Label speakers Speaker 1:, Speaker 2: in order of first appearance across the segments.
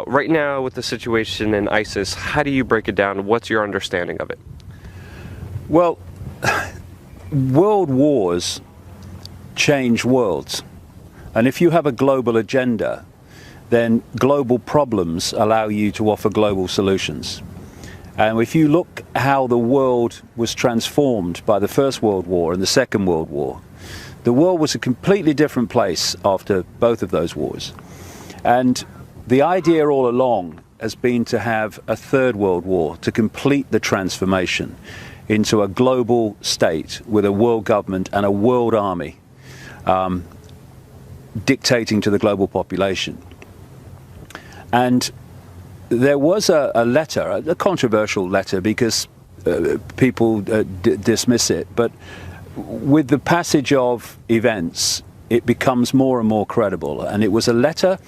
Speaker 1: Right now, with the situation in ISIS, how do you break it down? What's your understanding of it?
Speaker 2: Well, world wars change worlds. And if you have a global agenda, then global problems allow you to offer global solutions. And if you look how the world was transformed by the First World War and the Second World War, the world was a completely different place after both of those wars. And the idea all along has been to have a third world war to complete the transformation into a global state with a world government and a world army dictating to the global population. And there was a letter, a controversial letter because people dismiss it, but with the passage of events, it becomes more and more credible. And it was a letter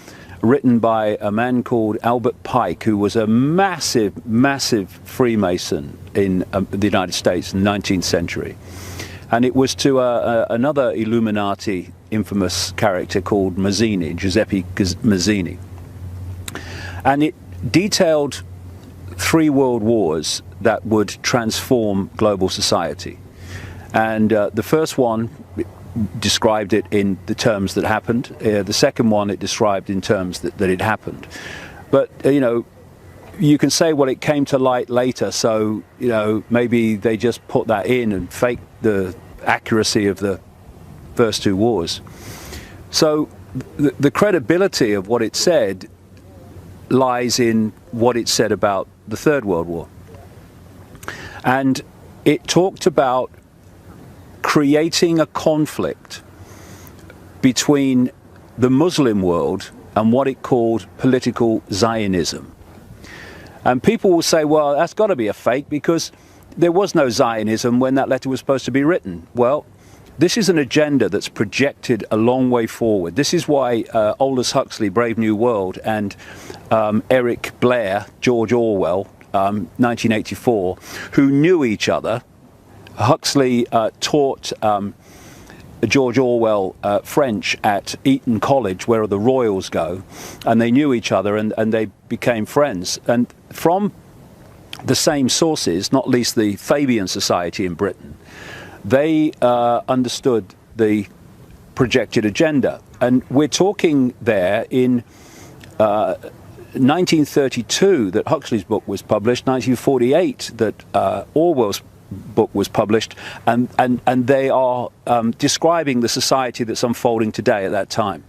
Speaker 2: written by a man called Albert Pike, who was a massive Freemason in the United States in the 19th century. And it was to another Illuminati infamous character called Mazzini, Giuseppe Mazzini. And it detailed 3 world wars that would transform global society. And the first one described it in the terms that happened. The second one it described in terms that it happened. But, you know, you can say, well, it came to light later, so, you know, maybe they just put that in and faked the accuracy of the first 2 wars. So the credibility of what it said lies in what it said about the Third World War. And it talked about creating a conflict between the Muslim world and what it called political Zionism. And people will say, well, that's got to be a fake because there was no Zionism when that letter was supposed to be written. Well, this is an agenda that's projected a long way forward. This is why Aldous Huxley, Brave New World, and Eric Blair, George Orwell, 1984, who knew each other. Huxley taught George Orwell French at Eton College, where the royals go, and they knew each other and they became friends. And from the same sources, not least the Fabian Society in Britain, they understood the projected agenda. And we're talking there in 1932 that Huxley's book was published, 1948 that Orwell's book was published, and they are describing the society that's unfolding today at that time.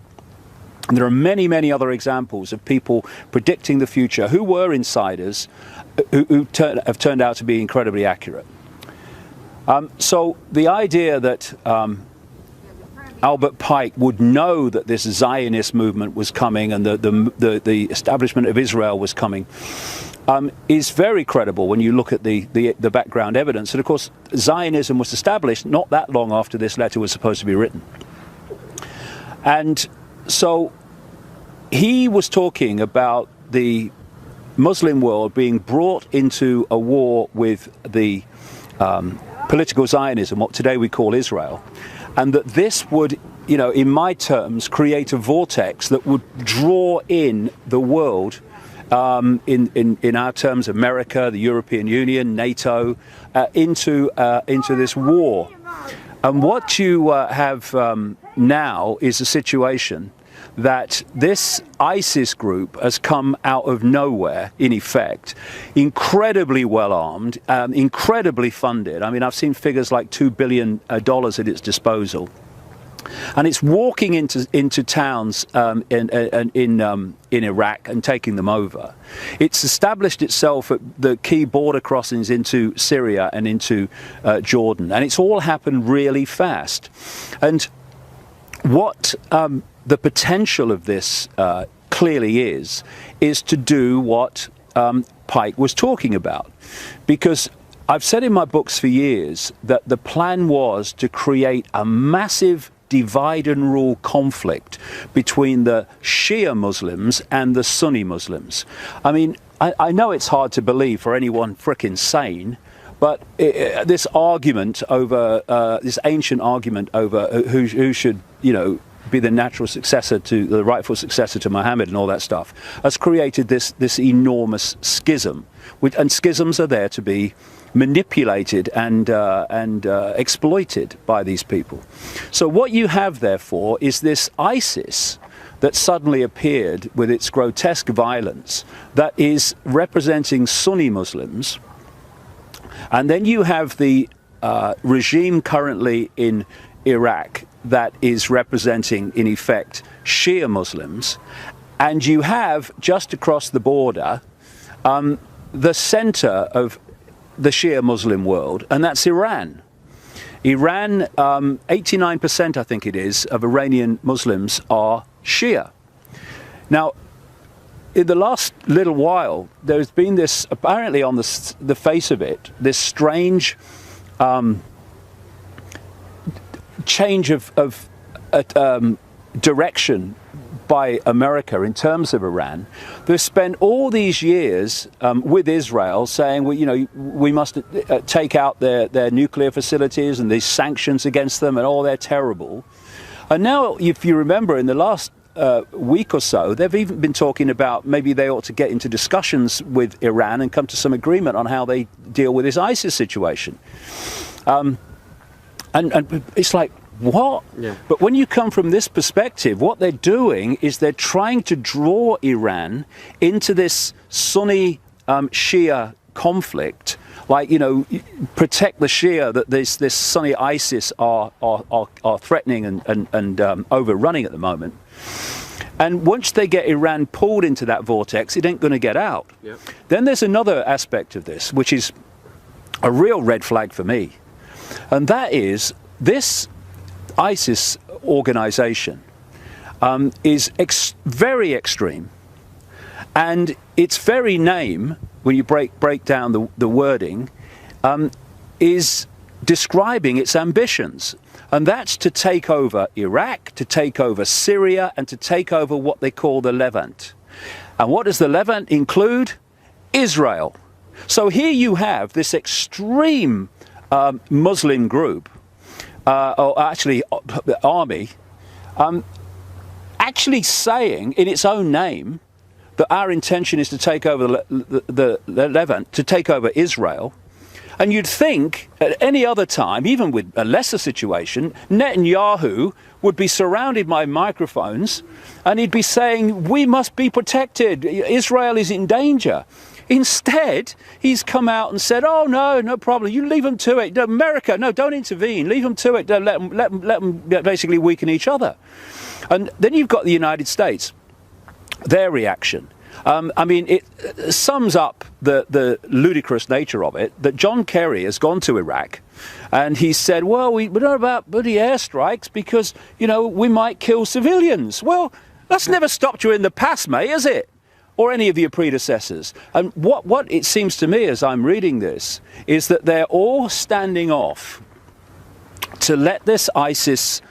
Speaker 2: And there are many other examples of people predicting the future who were insiders who have turned out to be incredibly accurate. So the idea that Albert Pike would know that this Zionist movement was coming and the establishment of Israel was coming is very credible when you look at the background evidence. And of course, Zionism was established not that long after this letter was supposed to be written. And so he was talking about the Muslim world being brought into a war with the political Zionism, what today we call Israel, and that this would, you know, in my terms, create a vortex that would draw in the world, in our terms, America, the European Union, NATO, into this war. And what you have now is a situation that this ISIS group has come out of nowhere, in effect, incredibly well armed, incredibly funded. I mean, I've seen figures like $2 billion at its disposal. And it's walking into towns in Iraq and taking them over. It's established itself at the key border crossings into Syria and into Jordan. And it's all happened really fast. And what the potential of this clearly is to do what Pike was talking about. Because I've said in my books for years that the plan was to create a massive divide and rule conflict between the Shia Muslims and the Sunni Muslims. I mean, I know it's hard to believe for anyone frickin' sane, but this argument over, this ancient argument over who should, you know, be the natural successor to the rightful successor to Muhammad and all that stuff, has created this enormous schism. And schisms are there to be manipulated and exploited by these people. So what you have, therefore, is this ISIS that suddenly appeared with its grotesque violence that is representing Sunni Muslims. And then you have the regime currently in Iraq that is representing, in effect, Shia Muslims. And you have, just across the border, the center of the Shia Muslim world, and that's Iran. Iran, 89%, I think it is, of Iranian Muslims are Shia. Now, in the last little while, there's been this, apparently on the face of it, this strange change of direction by America in terms of Iran. They've spent all these years with Israel saying, well, you know, we must take out their nuclear facilities and these sanctions against them, and all they're terrible. And now, if you remember, in the last week or so, they've even been talking about maybe they ought to get into discussions with Iran and come to some agreement on how they deal with this ISIS situation. And it's like, what?
Speaker 1: Yeah.
Speaker 2: But when you come from this perspective, what they're doing is they're trying to draw Iran into this Sunni Shia conflict, like, you know, protect the Shia that this Sunni ISIS are threatening and overrunning at the moment. And once they get Iran pulled into that vortex, it ain't going to get out.
Speaker 1: Yep.
Speaker 2: Then there's another aspect of this, which is a real red flag for me. And that is this ISIS organization is very extreme, and its very name, when you break down the wording, is describing its ambitions, and that's to take over Iraq, to take over Syria, and to take over what they call the Levant. And what does the Levant include? Israel. So here you have this extreme Muslim group, or actually army, actually saying in its own name that our intention is to take over the Levant, to take over Israel. And you'd think at any other time, even with a lesser situation, Netanyahu would be surrounded by microphones and he'd be saying, we must be protected, Israel is in danger. Instead, he's come out and said, oh, no problem, you leave them to it. America, no, don't intervene, leave them to it, don't let them basically weaken each other. And then you've got the United States, their reaction. I mean, it sums up the ludicrous nature of it, that John Kerry has gone to Iraq and he said, well, we don't know about bloody airstrikes because, you know, we might kill civilians. Well, that's never stopped you in the past, mate, has it? Or any of your predecessors. And what it seems to me as I'm reading this is that they're all standing off to let this ISIS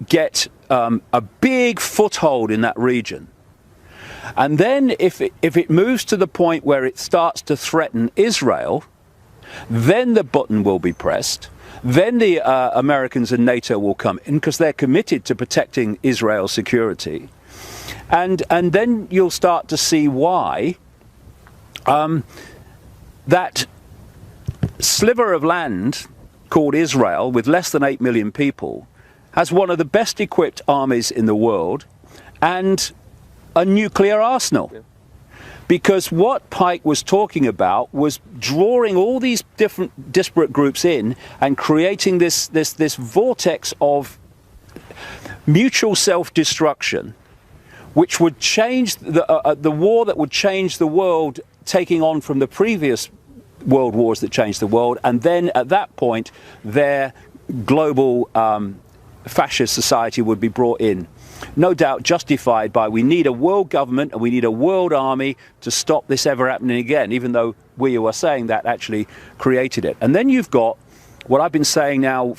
Speaker 2: get a big foothold in that region. And then if it moves to the point where it starts to threaten Israel, then the button will be pressed. Then the Americans and NATO will come in because they're committed to protecting Israel's security. And then you'll start to see why that sliver of land called Israel, with less than 8 million people, has one of the best equipped armies in the world and a nuclear arsenal. Yeah. Because what Pike was talking about was drawing all these different disparate groups in and creating this vortex of mutual self-destruction, which would change the war that would change the world, taking on from the previous world wars that changed the world, and then at that point their global fascist society would be brought in. No doubt justified by, we need a world government and we need a world army to stop this ever happening again, even though we who are saying that actually created it. And then you've got what I've been saying now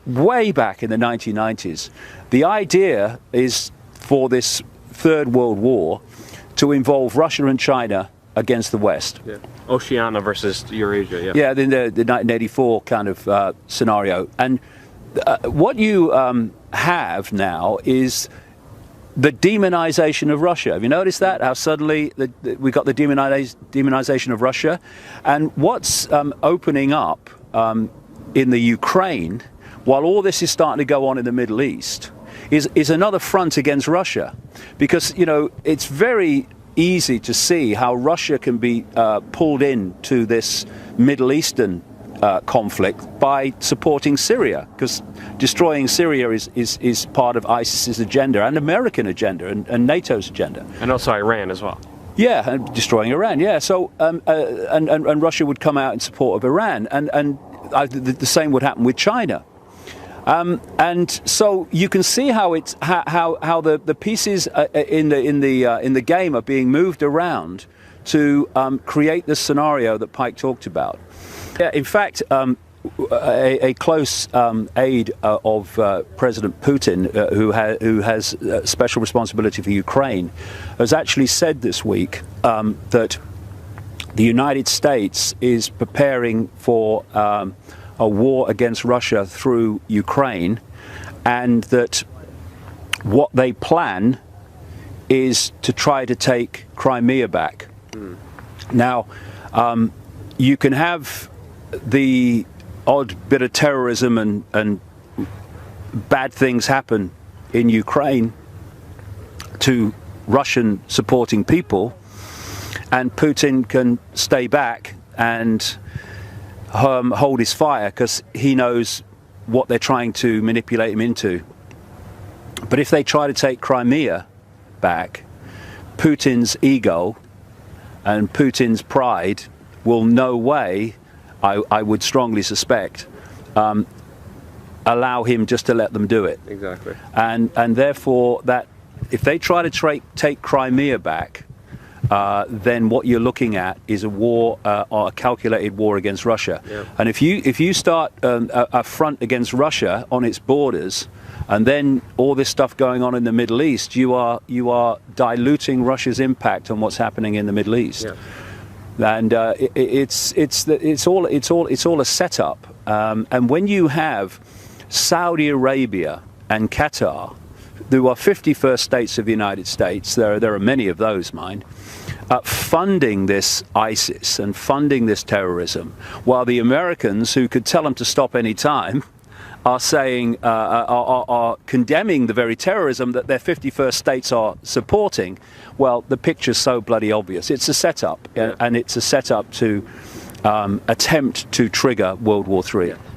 Speaker 2: way back in the 1990s. The idea is for this Third World War to involve Russia and China against the West.
Speaker 1: Yeah. Oceania versus Eurasia, yeah.
Speaker 2: Yeah, the 1984 kind of scenario. And what you have now is the demonization of Russia. Have you noticed that? How suddenly we got the demonization of Russia? And what's opening up in the Ukraine, while all this is starting to go on in the Middle East, is another front against Russia. Because, you know, it's very easy to see how Russia can be pulled into this Middle Eastern conflict by supporting Syria, because destroying Syria is part of ISIS's agenda and American agenda and NATO's agenda.
Speaker 1: And also Iran as well.
Speaker 2: Yeah, and destroying Iran, yeah. So, and Russia would come out in support of Iran, and the same would happen with China. And so you can see how it's how the pieces in the game are being moved around to create the scenario that Pike talked about. Yeah, in fact, a close aide of President Putin, who has special responsibility for Ukraine, has actually said this week that the United States is preparing for a war against Russia through Ukraine, and that what they plan is to try to take Crimea back. Now, you can have the odd bit of terrorism and bad things happen in Ukraine to Russian supporting people, and Putin can stay back and hold his fire because he knows what they're trying to manipulate him into. But if they try to take Crimea back, Putin's ego and Putin's pride will no way, I would strongly suspect, allow him just to let them do it.
Speaker 1: Exactly.
Speaker 2: And therefore, that if they try to take Crimea back, then what you're looking at is a war, or a calculated war against Russia.
Speaker 1: Yeah.
Speaker 2: And if you start a front against Russia on its borders, and then all this stuff going on in the Middle East, you are diluting Russia's impact on what's happening in the Middle East.
Speaker 1: Yeah.
Speaker 2: And it's all a setup. And when you have Saudi Arabia and Qatar, who are 51st states of the United States, there are many of those, mind, funding this ISIS and funding this terrorism, while the Americans, who could tell them to stop any time, are saying, are condemning the very terrorism that their 51st states are supporting. Well, the picture's so bloody obvious. It's a setup, and it's a setup to attempt to trigger World War III.